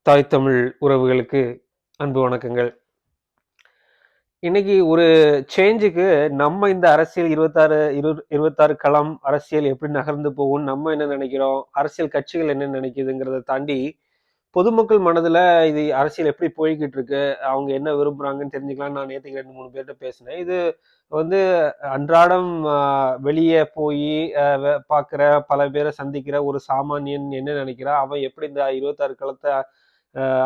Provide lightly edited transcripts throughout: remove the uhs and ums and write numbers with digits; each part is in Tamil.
தாய் தமிழ் உறவுகளுக்கு அன்பு வணக்கங்கள். இன்னைக்கு ஒரு சேஞ்சுக்கு நம்ம இந்த அரசியல் 26 களம் அரசியல் எப்படி நகர்ந்து போகும், நம்ம என்ன நினைக்கிறோம், அரசியல் கட்சிகள் என்ன நினைக்குதுங்கிறத தாண்டி பொதுமக்கள் மனதுல இது அரசியல் எப்படி போய்கிட்டு இருக்கு, அவங்க என்ன விரும்புறாங்கன்னு தெரிஞ்சுக்கலாம். நான் நேற்றுக்கு 2-3 பேர்கிட்ட பேசினேன். இது வந்து அன்றாடம் வெளியே போய் பார்க்குற பல பேரை சந்திக்கிற ஒரு சாமானியன் என்ன நினைக்கிறான், அவன் எப்படி இந்த 26 களத்தை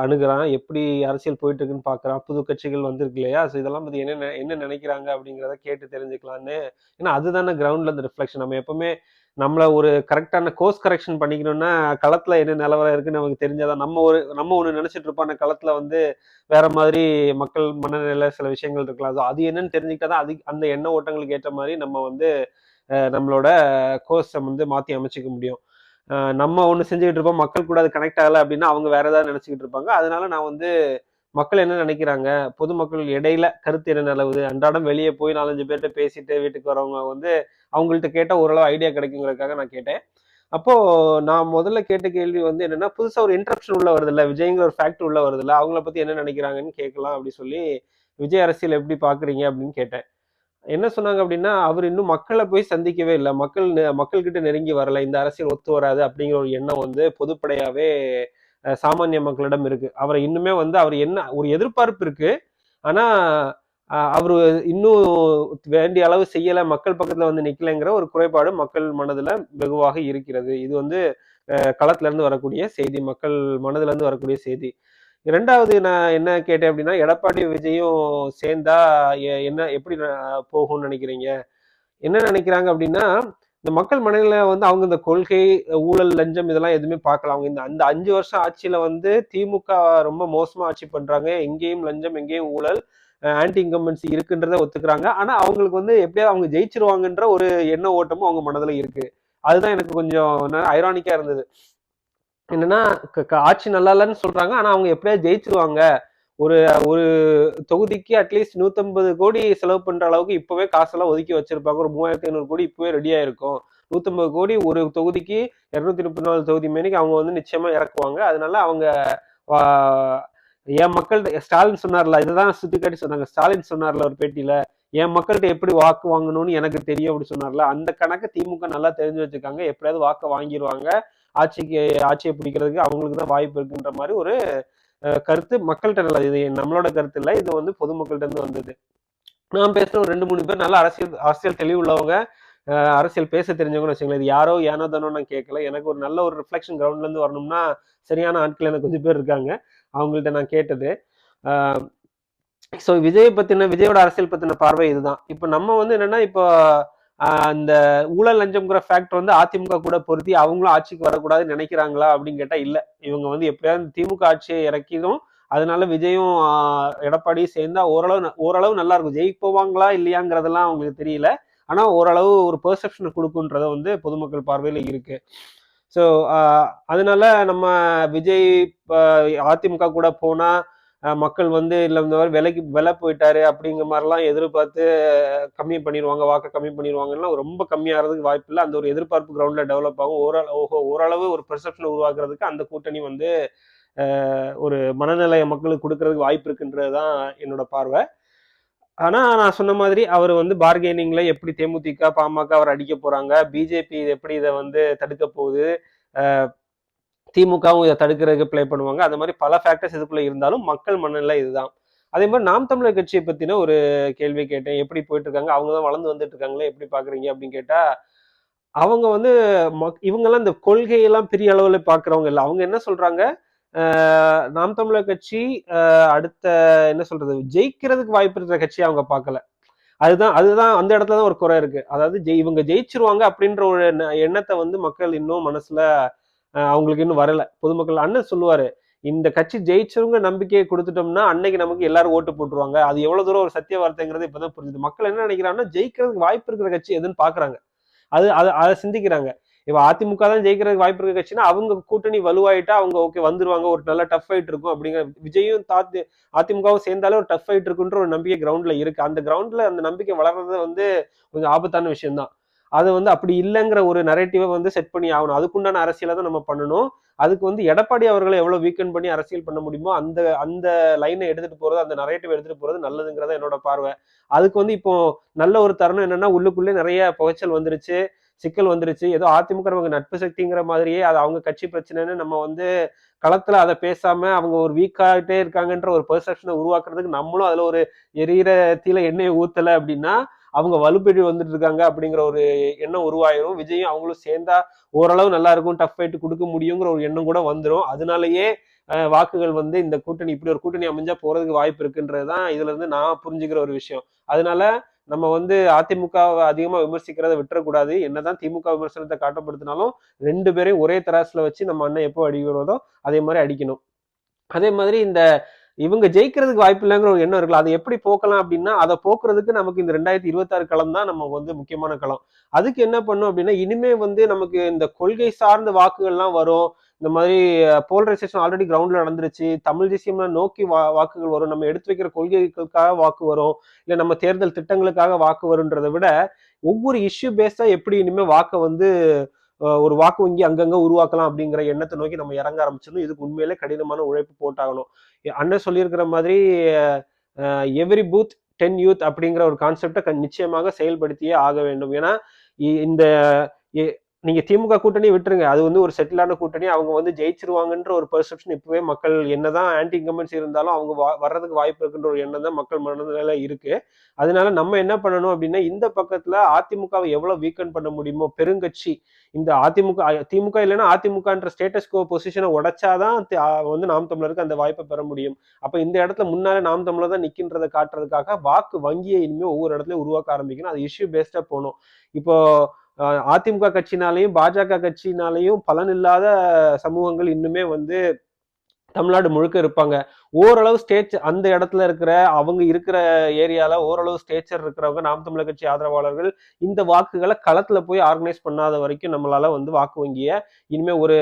அணுகுறான், எப்படி அரசியல் போயிட்டு இருக்குன்னு பார்க்குறான், புது கட்சிகள் வந்திருக்கு இல்லையா? ஸோ இதெல்லாம் பற்றி என்ன நினைக்கிறாங்க அப்படிங்கிறத கேட்டு தெரிஞ்சுக்கலான்னு. ஏன்னா அதுதானே கிரவுண்டில் இந்த ரிஃப்ளெக்ஷன். நம்ம எப்பவுமே நம்மளை ஒரு கரெக்டான கோர்ஸ் கரெக்ஷன் பண்ணிக்கணும்னா களத்தில் என்ன நிலவரம் இருக்குன்னு நமக்கு தெரிஞ்சாதான். நம்ம ஒன்று நினச்சிட்டு இருப்போம், அந்த களத்தில் வேற மாதிரி மக்கள் மனநிலை சில விஷயங்கள் இருக்கலாம். ஸோ அது என்னன்னு தெரிஞ்சுக்கிட்டா தான் அந்த எண்ண ஓட்டங்களுக்கு ஏற்ற மாதிரி நம்ம நம்மளோட கோர்ஸை மாற்றி அமைச்சிக்க முடியும். நம்ம ஒன்று செஞ்சுக்கிட்டு இருப்போம், மக்கள் கூட அது கனெக்ட் ஆகலை அப்படின்னா அவங்க வேற ஏதாவது நினச்சிக்கிட்டு இருப்பாங்க. அதனால நான் மக்கள் என்ன நினைக்கிறாங்க, பொதுமக்கள் இடையில கருத்து என்ன நிலவுது, அன்றாடம் வெளியே போய் 4-5 பேர்கிட்ட பேசிட்டு வீட்டுக்கு வரவங்க அவங்கள்ட்ட கேட்ட ஓரளவு ஐடியா கிடைக்குங்கிறதுக்காக நான் கேட்டேன். அப்போ நான் முதல்ல கேட்ட கேள்வி என்னன்னா, புதுசா ஒரு இன்ட்ரப்ஷன் உள்ள வருது இல்ல, விஜய்ங்கிற ஒரு ஃபேக்டர் உள்ள வருது இல்ல, அவங்கள பத்தி என்ன நினைக்கிறாங்கன்னு கேட்கலாம் அப்படி சொல்லி, விஜய் அரசியல் எப்படி பாக்குறீங்க அப்படின்னு கேட்டேன். என்ன சொன்னாங்க அப்படின்னா, அவர் இன்னும் மக்களை போய் சந்திக்கவே இல்லை, மக்கள்கிட்ட நெருங்கி வரல, இந்த அரசியல் ஒத்து வராது அப்படிங்கிற ஒரு எண்ணம் பொதுப்படையாவே சாமானிய மக்களிடம் இருக்கு. அவரை இன்னுமே அவர் என்ன ஒரு எதிர்பார்ப்பு இருக்கு. ஆனா அவரு இன்னும் வேண்டிய அளவு செய்யல, மக்கள் பக்கத்துல நிக்கலைங்கிற ஒரு குறைபாடு மக்கள் மனதுல வெகுவாக இருக்கிறது. இது களத்துல இருந்து வரக்கூடிய செய்தி, மக்கள் மனதுல இருந்து வரக்கூடிய செய்தி. இரண்டாவது நான் என்ன கேட்டேன் அப்படின்னா, எடப்பாடி விஜயும் சேர்ந்தா என்ன எப்படி போகும்னு நினைக்கிறீங்க, என்ன நினைக்கிறாங்க அப்படின்னா, இந்த மக்கள் மனநிலை அவங்க இந்த கொள்கை, ஊழல், லஞ்சம் இதெல்லாம் எதுவுமே பார்க்கலாம். அவங்க அந்த 5 வருஷம் ஆட்சியில திமுக ரொம்ப மோசமா ஆட்சி பண்றாங்க, எங்கேயும் லஞ்சம் எங்கேயும் ஊழல், ஆன்டி இன்கம்பன்சி இருக்குன்றத ஒத்துக்கிறாங்க. ஆனா அவங்களுக்கு எப்படியாவது அவங்க ஜெயிச்சிருவாங்கன்ற ஒரு எண்ண ஓட்டமும் அவங்க மனதுல இருக்கு. அதுதான் எனக்கு கொஞ்சம் ஐரானிக்கா இருந்தது. என்னன்னா, ஆட்சி நல்லா இல்லைன்னு சொல்றாங்க, ஆனா அவங்க எப்படியாவது ஜெயிச்சிருவாங்க, ஒரு ஒரு தொகுதிக்கு அட்லீஸ்ட் 150 கோடி செலவு பண்ற அளவுக்கு இப்பவே காசெல்லாம் ஒதுக்கி வச்சிருப்பாங்க. ஒரு 3500 கோடி இப்பவே ரெடியா இருக்கும். 150 கோடி ஒரு தொகுதிக்கு, 234 தொகுதி மேனிக்கு அவங்க நிச்சயமா இறக்குவாங்க. அதனால அவங்க என் மக்கள்கிட்ட, ஸ்டாலின் சொன்னார்ல, இதுதான் சுட்டிக்காட்டி சொன்னாங்க. ஸ்டாலின் சொன்னார்ல ஒரு பேட்டியில, என் மக்கள்கிட்ட எப்படி வாக்கு வாங்கணும்னு எனக்கு தெரியும் அப்படி சொன்னார்ல, அந்த கணக்கு திமுக நல்லா தெரிஞ்சு வச்சிருக்காங்க. எப்படியாவது வாக்க வாங்கிடுவாங்க, ஆட்சியை பிடிக்கிறதுக்கு அவங்களுக்கு தான் வாய்ப்பு இருக்குன்ற மாதிரி ஒரு கருத்து மக்கள்கிட்ட. நல்லது, இது நம்மளோட கருத்து இல்லை, இது பொதுமக்கள்கிட்ட இருந்து வந்தது. நான் பேசுற ஒரு 2-3 பேர் நல்லா அரசியல் தெளிவு உள்ளவங்க, அரசியல் பேச தெரிஞ்சவங்கன்னு வச்சுங்களேன். இது யாரோ ஏனோ தானோ நான் கேட்கல. எனக்கு ஒரு நல்ல ஒரு ரிஃப்ளெக்ஷன் கிரவுண்ட்ல இருந்து வரணும்னா சரியான ஆட்கள் எனக்கு கொஞ்சம் பேர் இருக்காங்க, அவங்கள்ட்ட நான் கேட்டது. ஸோ விஜயோட அரசியல் பத்தின பார்வை இதுதான். இப்போ நம்ம என்னன்னா, இப்போ அந்த ஊழல் லஞ்சம்ங்கிற ஃபேக்டர் அதிமுக கூட பொருத்தி அவங்களும் ஆட்சிக்கு வரக்கூடாதுன்னு நினைக்கிறாங்களா அப்படின்னு கேட்டா இல்ல. இவங்க எப்படியாவது திமுக ஆட்சியை இறக்கிடும், அதனால விஜயும் எடப்பாடியும் சேர்ந்தா ஓரளவு நல்லா இருக்கும். ஜெயிப்போவாங்களா இல்லையாங்கிறதெல்லாம் அவங்களுக்கு தெரியல, ஆனா ஓரளவு ஒரு பெர்செப்ஷனை கொடுக்குன்றத பொதுமக்கள் பார்வையில இருக்கு. ஸோ அதனால நம்ம விஜய் அதிமுக கூட போனா மக்கள் இல்லை இந்த மாதிரி விலை போயிட்டாரு அப்படிங்கிற மாதிரிலாம் எதிர்பார்த்து கம்மி பண்ணிடுவாங்க, வாக்க கம்மி பண்ணிடுவாங்கன்னா ரொம்ப கம்மியாகிறதுக்கு வாய்ப்பு இல்லை. அந்த ஒரு எதிர்பார்ப்பு கிரவுண்ட்ல டெவலப் ஆகும். ஓரளவு ஒரு பெர்செப்ஷனை உருவாக்குறதுக்கு அந்த கூட்டணி ஒரு மனநிலைய மக்களுக்கு கொடுக்கறதுக்கு வாய்ப்பு இருக்குன்றதுதான் என்னோட பார்வை. ஆனா நான் சொன்ன மாதிரி அவர் பார்கெனிங்ல எப்படி தேமுதிக, பாமக அவர் அடிக்க போறாங்க, பிஜேபி எப்படி இதை தடுக்க போகுது, திமுகவும் இதை தடுக்கிறதுக்கு பிளே பண்ணுவாங்க. அந்த மாதிரி பல ஃபேக்டர்ஸ் இதுக்குள்ள இருந்தாலும் மக்கள் மனநிலை இதுதான். அதே மாதிரி நாம் தமிழர் கட்சியை பத்தின ஒரு கேள்வி கேட்டேன், எப்படி போயிட்டு இருக்காங்க, அவங்க தான் வளர்ந்து வந்துட்டு இருக்காங்களே, எப்படி பாக்குறீங்க அப்படின்னு கேட்டா, அவங்க இவங்கெல்லாம் இந்த கொள்கையெல்லாம் பெரிய அளவுல பாக்குறவங்க இல்லை. அவங்க என்ன சொல்றாங்க, நாம் தமிழர் கட்சி அடுத்த என்ன சொல்றது ஜெயிக்கிறதுக்கு வாய்ப்பு இருக்கிற கட்சி அவங்க பார்க்கல. அதுதான் அந்த இடத்துலதான் ஒரு குறை இருக்கு. அதாவது இவங்க ஜெயிச்சிருவாங்க அப்படின்ற ஒரு எண்ணத்தை மக்கள் இன்னும் மனசுல அவங்களுக்கு இன்னும் வரல. பொதுமக்கள் அண்ணன் சொல்லுவாரு, இந்த கட்சி ஜெயிச்சவங்க நம்பிக்கையை கொடுத்துட்டோம்னா அன்னைக்கு நமக்கு எல்லாரும் ஓட்டு போட்டுருவாங்க. அது எவ்வளவு தூரம் ஒரு சத்திய வார்த்தைங்கிறது இப்பதான் புரிஞ்சுது. மக்கள் என்ன நினைக்கிறாங்கன்னா, ஜெயிக்கிறதுக்கு வாய்ப்பு இருக்கிற கட்சி எதுன்னு பாக்குறாங்க, அதை சிந்திக்கிறாங்க. இப்ப அதிமுக தான் ஜெயிக்கிறதுக்கு வாய்ப்பு இருக்கிற கட்சினா அவங்க கூட்டணி வலுவாயிட்டா அவங்க ஓகே வந்துருவாங்க, ஒரு நல்ல டஃப் ஃபைட் இருக்கும் அப்படிங்கிற. விஜயும் அதிமுகவும் சேர்ந்தாலே ஒரு டஃப் ஃபைட் இருக்குன்ற ஒரு நம்பிக்கை கிரவுண்ட்ல இருக்கு. அந்த கிரவுண்ட்ல அந்த நம்பிக்கை வளர்றது கொஞ்சம் ஆபத்தான விஷயம் தான். அது அப்படி இல்லைங்கிற ஒரு நரேட்டிவை செட் பண்ணி ஆகணும். அதுக்குண்டான அரசியலை தான் நம்ம பண்ணணும். அதுக்கு வந்து எடப்பாடி அவர்களை எவ்வளவு வீக்கன் பண்ணி அரசியல் பண்ண முடியுமோ அந்த அந்த லைனை எடுத்துட்டு போறது, அந்த நரேட்டிவ் எடுத்துட்டு போறது நல்லதுங்கிறத என்னோட பார்வை. அதுக்கு வந்து இப்போ நல்ல ஒரு தருணம் என்னன்னா, உள்ளுக்குள்ளே நிறைய புகைச்சல் வந்துருச்சு, சிக்கல் வந்துருச்சு. ஏதோ அதிமுக நமக்கு நட்பு சக்திங்கிற மாதிரியே அது அவங்க கட்சி பிரச்சனைன்னு நம்ம வந்து களத்துல அதை பேசாம அவங்க ஒரு வீக்காயிட்டே இருக்காங்கன்ற ஒரு பெர்செப்ஷனை உருவாக்குறதுக்கு நம்மளும் அதுல ஒரு எரியிற தீல எண்ணெயை ஊத்தல அப்படின்னா அவங்க வலுப்பெற்று வந்துட்டு இருக்காங்க அப்படிங்கிற ஒரு எண்ணம் உருவாயிரும். விஜயும் அவங்களும் சேர்ந்தா ஓரளவு நல்லா இருக்கும், டஃப் ஃபைட் கொடுக்க முடியுங்கிற ஒரு எண்ணம் கூட வந்துடும். அதனாலயே வாக்குகள் வந்து இந்த கூட்டணி இப்படி ஒரு கூட்டணி அமைஞ்சா போறதுக்கு வாய்ப்பு இருக்குன்றதுதான் இதுல இருந்து நான் புரிஞ்சுக்கிற ஒரு விஷயம். அதனால நம்ம வந்து அதிமுகவை அதிகமா விமர்சிக்கிறத விட்டுறக்கூடாது. என்னதான் திமுக விமர்சனத்தை காட்டப்படுத்தினாலும் 2 பேரையும் ஒரே தராசுல வச்சு நம்ம அண்ணன் எப்போ அடிக்கிறதோ அதே மாதிரி அடிக்கணும். அதே மாதிரி இந்த இவங்க ஜெயிக்கிறதுக்கு வாய்ப்பு இல்லைங்கிற ஒரு எண்ணம் இருக்குல்ல, அதை எப்படி போக்கலாம் அப்படின்னா அதை போக்குறதுக்கு நமக்கு இந்த 2026 களம் தான் நம்ம வந்து முக்கியமான களம். அதுக்கு என்ன பண்ணும் அப்படின்னா இனிமே வந்து நமக்கு இந்த கொள்கை சார்ந்த வாக்குகள்லாம் வரும். இந்த மாதிரி போலரைசேஷன் ஆல்ரெடி கிரவுண்ட்ல நடந்துருச்சு. தமிழ் தேசியம்ல நோக்கி வாக்குகள் வரும். நம்ம எடுத்து வைக்கிற கொள்கைகளுக்காக வாக்கு வரும், இல்ல நம்ம தேர்தல் திட்டங்களுக்காக வாக்கு வரும்ன்றதை விட ஒவ்வொரு இஷ்யூ பேஸ்டா எப்படி இனிமே வாக்கை வந்து ஒரு வாக்கு வங்கி அங்கங்க உருவாக்கலாம் அப்படிங்கிற எண்ணத்தை நோக்கி நம்ம இறங்க ஆரம்பிச்சிடணும். இதுக்கு உண்மையிலே கடினமான உழைப்பு போட்டாகணும். அண்ணன் சொல்லியிருக்கிற மாதிரி எவ்ரி பூத் 10 யூத் அப்படிங்கிற ஒரு கான்செப்டை நிச்சயமாக செயல்படுத்தியே ஆக வேண்டும். ஏன்னா இந்த நீங்க திமுக கூட்டணி விட்டுருங்க, அது வந்து ஒரு செட்டிலான கூட்டணி, அவங்க வந்து ஜெயிச்சிருவாங்கன்ற ஒரு பெர்செப்ஷன் இப்பவே மக்கள் என்னதான் ஆன்டி இன்கம்பன்சி இருந்தாலும் அவங்க வர்றதுக்கு வாய்ப்பு இருக்குன்ற ஒரு எண்ணம் தான் மக்கள் மனதில இருக்கு. அதனால நம்ம என்ன பண்ணணும் அப்படின்னா இந்த பக்கத்துல அதிமுகவை எவ்வளவு வீக்கன் பண்ண முடியுமோ பெருங்கட்சி இந்த திமுக இல்லைன்னா அதிமுகன்ற ஸ்டேட்டஸ் கோ பொசிஷனை உடைச்சாதான் வந்து நாம் தமிழருக்கு அந்த வாய்ப்பை பெற முடியும். அப்ப இந்த இடத்துல முன்னாலே நாம் தமிழர் தான் நிக்கின்றதை காட்டுறதுக்காக வாக்கு வங்கியை இனிமே ஒவ்வொரு இடத்துலயும் உருவாக்க ஆரம்பிக்கணும். அது இஷ்யூ பேஸ்டா போகணும். இப்போ அதிமுக கட்சினாலையும் பாஜக கட்சினாலையும் பலனில்லாத சமூகங்கள் இன்னுமே வந்து தமிழ்நாடு முழுக்க இருப்பாங்க. ஓரளவு ஸ்டேட் அந்த இடத்துல இருக்கிற அவங்க இருக்கிற ஏரியால ஓரளவு ஸ்டேச்சர் இருக்கிறவங்க நாம் தமிழர் கட்சி ஆதரவாளர்கள் இந்த வாக்குகளை களத்துல போய் ஆர்கனைஸ் பண்ணாத வரைக்கும் நம்மளால வந்து வாக்கு வங்கிய இனிமே ஒரு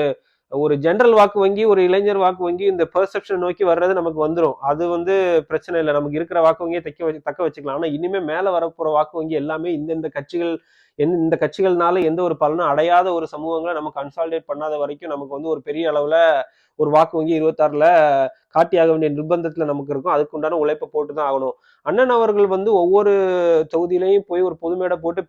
ஒரு ஜெனரல் வாக்கு வங்கி, ஒரு இளைஞர் வாக்கு வங்கி இந்த பெர்செப்ஷன் நோக்கி வர்றது நமக்கு வந்துடும். அது வந்து பிரச்சனை இல்லை, நமக்கு இருக்கிற வாக்கு வங்கியை தக்க வச்சுக்கலாம். ஆனா இனிமே மேல வரப்போற வாக்கு வங்கி எல்லாமே இந்த கட்சிகள் இந்த கட்சிகள்னால எந்த ஒரு பலனும் அடையாத ஒரு சமூகங்களை நம்ம கன்சாலிடேட் பண்ணாத வரைக்கும் நமக்கு வந்து ஒரு பெரிய அளவுல ஒரு வாக்கு வங்கி 26ல காட்டியாக வேண்டிய நிர்பந்தத்துல நமக்கு இருக்கும். அதுக்கு உண்டான உழைப்பை போட்டுதான் ஆகணும். அண்ணன் அவர்கள் வந்து ஒவ்வொரு தொகுதியிலையும் போய் ஒரு பொதுமேடை போட்டு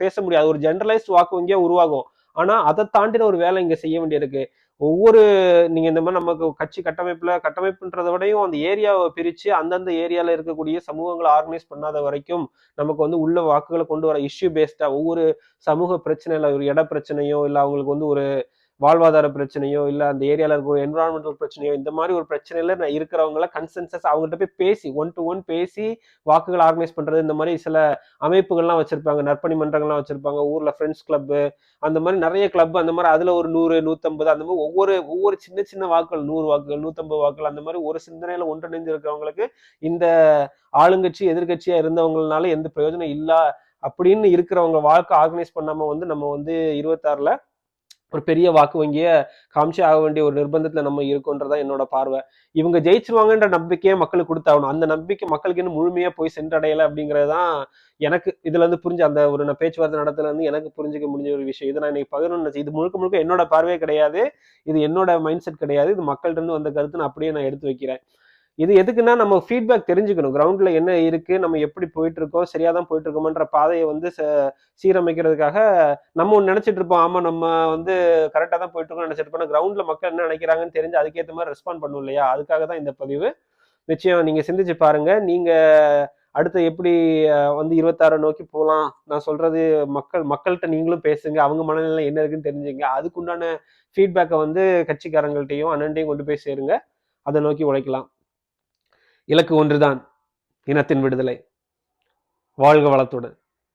பேச முடியாது. ஒரு ஜெனரலைஸ்ட் வாக்கு வங்கியா உருவாகும். ஆனா அதை தாண்டின ஒரு வேலை இங்க செய்ய வேண்டியிருக்கு. ஒவ்வொரு நீங்க இந்த மாதிரி நமக்கு கட்சி கட்டமைப்புன்றதை விடையும் அந்த ஏரியாவை பிரிச்சு அந்தந்த ஏரியால இருக்கக்கூடிய சமூகங்களை ஆர்கனைஸ் பண்ணாத வரைக்கும் நமக்கு வந்து உள்ள வாக்குகளை கொண்டு வர இஷ்யூ பேஸ்டா ஒவ்வொரு சமூக பிரச்சனையில ஒரு இட பிரச்சனையோ இல்ல அவங்களுக்கு வந்து ஒரு வாழ்வாதார பிரச்சனையோ இல்ல அந்த ஏரியால இருக்க ஒரு என்விரான்மெண்டல் பிரச்சனையோ இந்த மாதிரி ஒரு பிரச்சனையில இருக்கிறவங்கள கன்சென்சஸ் அவங்கள்ட்ட போய் பேசி 1-to-1 பேசி வாக்குகள் ஆர்கனைஸ் பண்றது. இந்த மாதிரி சில அமைப்புகள்லாம் வச்சிருப்பாங்க, நற்பணி மன்றங்கள்லாம் வச்சிருப்பாங்க, ஊர்ல ஃப்ரெண்ட்ஸ் கிளப் அந்த மாதிரி நிறைய கிளப், அந்த மாதிரி அதுல ஒரு 100 150 அந்த மாதிரி ஒவ்வொரு சின்ன சின்ன வாக்குகள் 100 வாக்குகள் 150 வாக்குகள் அந்த மாதிரி ஒரு சிந்தனையில ஒன்றிணைந்து இருக்கிறவங்களுக்கு இந்த ஆளுங்கட்சி எதிர்கட்சியா இருந்தவங்களால எந்த பிரயோஜனம் இல்ல அப்படின்னு இருக்கிறவங்க வாக்கு ஆர்கனைஸ் பண்ணாம வந்து நம்ம வந்து 26ல ஒரு பெரிய வாக்கு வங்கிய காமிச்சு ஆக வேண்டிய ஒரு நிர்பந்தத்துல நம்ம இருக்கோன்றதா என்னோட பார்வை. இவங்க ஜெயிச்சிருவாங்கன்ற நம்பிக்கையை மக்களுக்கு கொடுத்தாகணும். அந்த நம்பிக்கை மக்களுக்கு இன்னும் முழுமையா போய் சென்றடையலை அப்படிங்கறதுதான் எனக்கு இதுல இருந்து புரிஞ்சு அந்த ஒரு பேச்சுவார்த்தை நடத்துல இருந்து எனக்கு புரிஞ்சுக்க முடிஞ்ச ஒரு விஷயம். இதை நான் இன்னைக்கு பகிரணும்னு இது முழுக்க முழுக்க என்னோட பார்வையே கிடையாது, இது என்னோட மைண்ட் செட் கிடையாது, இது மக்கள்கிட்ட இருந்து வந்த கருத்து நான் அப்படியே நான் எடுத்து வைக்கிறேன். இது எதுக்குன்னா நம்ம ஃபீட்பேக் தெரிஞ்சுக்கணும், கிரவுண்ட்ல என்ன இருக்கு, நம்ம எப்படி போயிட்டு இருக்கோம், சரியாதான் போயிட்டு இருக்கோம்ன்ற பாதையை வந்து சீரமைக்கிறதுக்காக. நம்ம ஒன்று நினைச்சிட்டு இருப்போம், ஆமா நம்ம வந்து கரெக்டா தான் போயிட்டு இருக்கோம் நினைச்சிட்டு இருப்போம். கிரவுண்ட்ல மக்கள் என்ன நினைக்கிறாங்கன்னு தெரிஞ்சு அதுக்கேற்ற மாதிரி ரெஸ்பாண்ட் பண்ணும் இல்லையா, அதுக்காக தான் இந்த பதிவு. நிச்சயம் நீங்க சிந்திச்சு பாருங்க. நீங்க அடுத்து எப்படி வந்து 26 நோக்கி போகலாம், நான் சொல்றது மக்கள்கிட்ட நீங்களும் பேசுங்க, அவங்க மனநிலை என்ன இருக்குன்னு தெரிஞ்சுங்க. அதுக்குண்டான ஃபீட்பேக்கை வந்து கட்சிக்காரங்கள்ட்டையும் அண்ணன்ட்டையும் கொண்டு போய் சேருங்க. அதை நோக்கி உழைக்கலாம். இலக்கு ஒன்றுதான், இனத்தின் விடுதலை. வாழ்க வளத்துடன்.